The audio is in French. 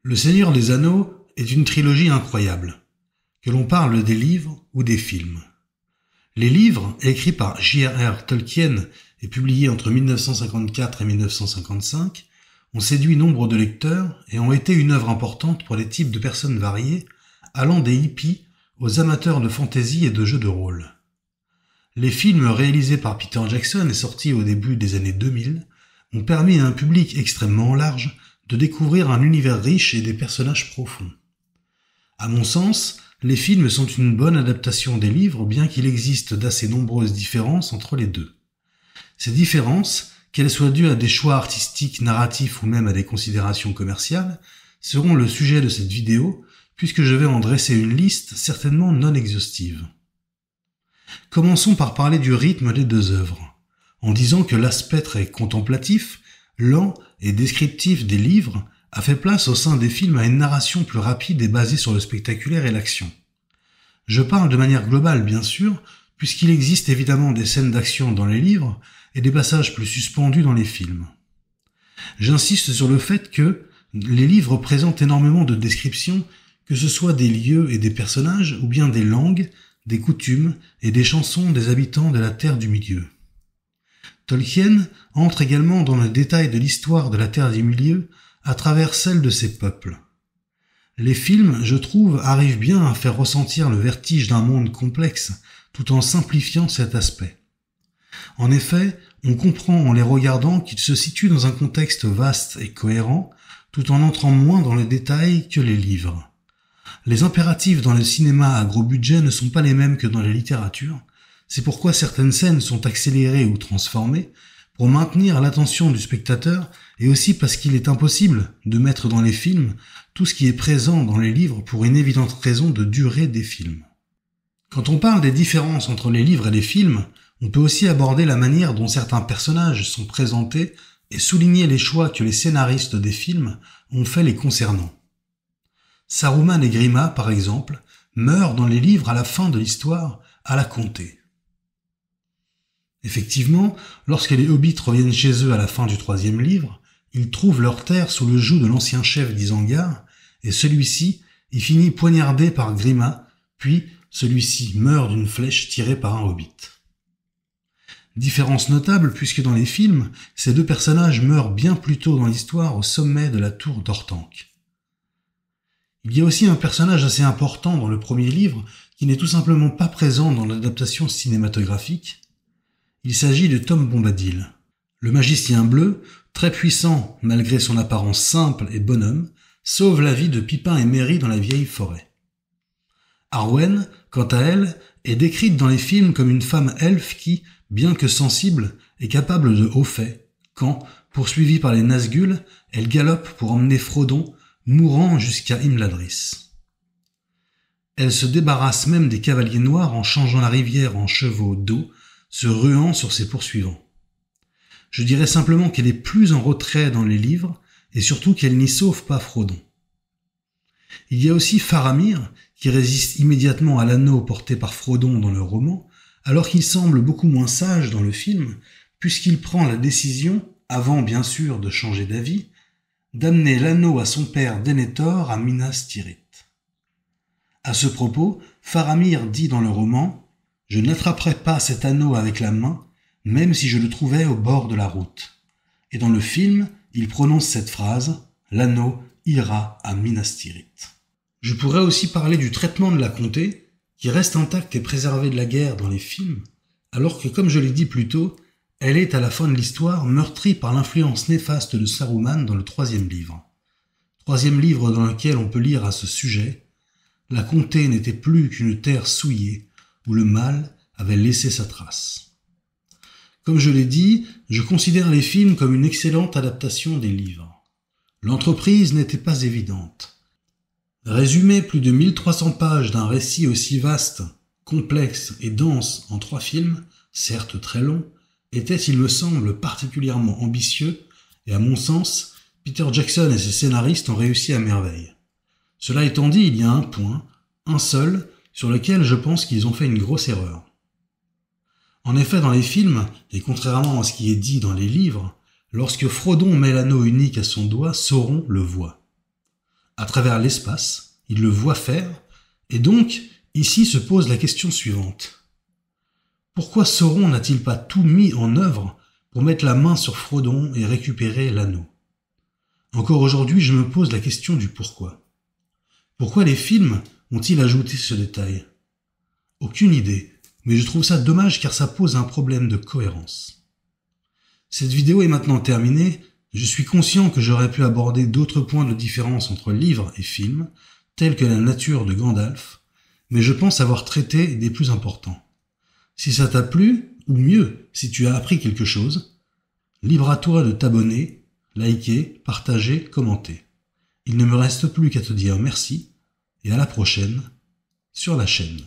Le Seigneur des Anneaux est une trilogie incroyable, que l'on parle des livres ou des films. Les livres, écrits par J.R.R. Tolkien et publiés entre 1954 et 1955, ont séduit nombre de lecteurs et ont été une œuvre importante pour des types de personnes variées, allant des hippies aux amateurs de fantasy et de jeux de rôle. Les films réalisés par Peter Jackson et sortis au début des années 2000 ont permis à un public extrêmement large de découvrir un univers riche et des personnages profonds. À mon sens, les films sont une bonne adaptation des livres, bien qu'il existe d'assez nombreuses différences entre les deux. Ces différences, qu'elles soient dues à des choix artistiques, narratifs ou même à des considérations commerciales, seront le sujet de cette vidéo, puisque je vais en dresser une liste certainement non exhaustive. Commençons par parler du rythme des deux œuvres, en disant que l'aspect très contemplatif, lent et descriptif des livres a fait place au sein des films à une narration plus rapide et basée sur le spectaculaire et l'action. Je parle de manière globale, bien sûr, puisqu'il existe évidemment des scènes d'action dans les livres et des passages plus suspendus dans les films. J'insiste sur le fait que les livres présentent énormément de descriptions, que ce soit des lieux et des personnages, ou bien des langues, des coutumes et des chansons des habitants de la Terre du Milieu. Tolkien entre également dans le détail de l'histoire de la Terre du Milieu à travers celle de ses peuples. Les films, je trouve, arrivent bien à faire ressentir le vertige d'un monde complexe, tout en simplifiant cet aspect. En effet, on comprend en les regardant qu'ils se situent dans un contexte vaste et cohérent, tout en entrant moins dans le détail que les livres. Les impératifs dans le cinéma à gros budget ne sont pas les mêmes que dans la littérature, c'est pourquoi certaines scènes sont accélérées ou transformées, pour maintenir l'attention du spectateur et aussi parce qu'il est impossible de mettre dans les films tout ce qui est présent dans les livres pour une évidente raison de durée des films. Quand on parle des différences entre les livres et les films, on peut aussi aborder la manière dont certains personnages sont présentés et souligner les choix que les scénaristes des films ont fait les concernant. Saruman et Grima, par exemple, meurent dans les livres à la fin de l'histoire à la comté. Effectivement, lorsque les hobbits reviennent chez eux à la fin du 3e livre, ils trouvent leur terre sous le joug de l'ancien chef d'Isengard, et celui-ci y finit poignardé par Grima, puis celui-ci meurt d'une flèche tirée par un hobbit. Différence notable puisque dans les films, ces deux personnages meurent bien plus tôt dans l'histoire au sommet de la tour d'Orthanc. Il y a aussi un personnage assez important dans le premier livre qui n'est tout simplement pas présent dans l'adaptation cinématographique. Il s'agit de Tom Bombadil. Le magicien bleu, très puissant malgré son apparence simple et bonhomme, sauve la vie de Pippin et Merry dans la vieille forêt. Arwen, quant à elle, est décrite dans les films comme une femme elfe qui, bien que sensible, est capable de hauts faits, quand, poursuivie par les Nazgûl, elle galope pour emmener Frodon, mourant jusqu'à Imladris. Elle se débarrasse même des cavaliers noirs en changeant la rivière en chevaux d'eau, se ruant sur ses poursuivants. Je dirais simplement qu'elle est plus en retrait dans les livres, et surtout qu'elle n'y sauve pas Frodon. Il y a aussi Faramir, qui résiste immédiatement à l'anneau porté par Frodon dans le roman, alors qu'il semble beaucoup moins sage dans le film, puisqu'il prend la décision, avant bien sûr de changer d'avis, d'amener l'anneau à son père Denethor à Minas Tirith. À ce propos, Faramir dit dans le roman « Je n'attraperai pas cet anneau avec la main, même si je le trouvais au bord de la route. » Et dans le film, il prononce cette phrase « L'anneau ira à Minas Tirith. » Je pourrais aussi parler du traitement de la comté, qui reste intacte et préservée de la guerre dans les films, alors que, comme je l'ai dit plus tôt, elle est à la fin de l'histoire meurtrie par l'influence néfaste de Saruman dans le 3e livre. 3e livre dans lequel on peut lire à ce sujet « La comté n'était plus qu'une terre souillée, où le mal avait laissé sa trace. » Comme je l'ai dit, je considère les films comme une excellente adaptation des livres. L'entreprise n'était pas évidente. Résumer plus de 1300 pages d'un récit aussi vaste, complexe et dense en 3 films, certes très longs, était, il me semble, particulièrement ambitieux, et à mon sens, Peter Jackson et ses scénaristes ont réussi à merveille. Cela étant dit, il y a un point, un seul, sur lequel je pense qu'ils ont fait une grosse erreur. En effet, dans les films, et contrairement à ce qui est dit dans les livres, lorsque Frodon met l'anneau unique à son doigt, Sauron le voit. à travers l'espace, il le voit faire, et donc, ici se pose la question suivante. Pourquoi Sauron n'a-t-il pas tout mis en œuvre pour mettre la main sur Frodon et récupérer l'anneau? Encore aujourd'hui, je me pose la question du pourquoi. Pourquoi les films ont-ils ajouté ce détail? Aucune idée, mais je trouve ça dommage car ça pose un problème de cohérence. Cette vidéo est maintenant terminée, je suis conscient que j'aurais pu aborder d'autres points de différence entre livres et films, tels que la nature de Gandalf, mais je pense avoir traité des plus importants. Si ça t'a plu, ou mieux, si tu as appris quelque chose, libre à toi de t'abonner, liker, partager, commenter. Il ne me reste plus qu'à te dire merci, et à la prochaine, sur la chaîne.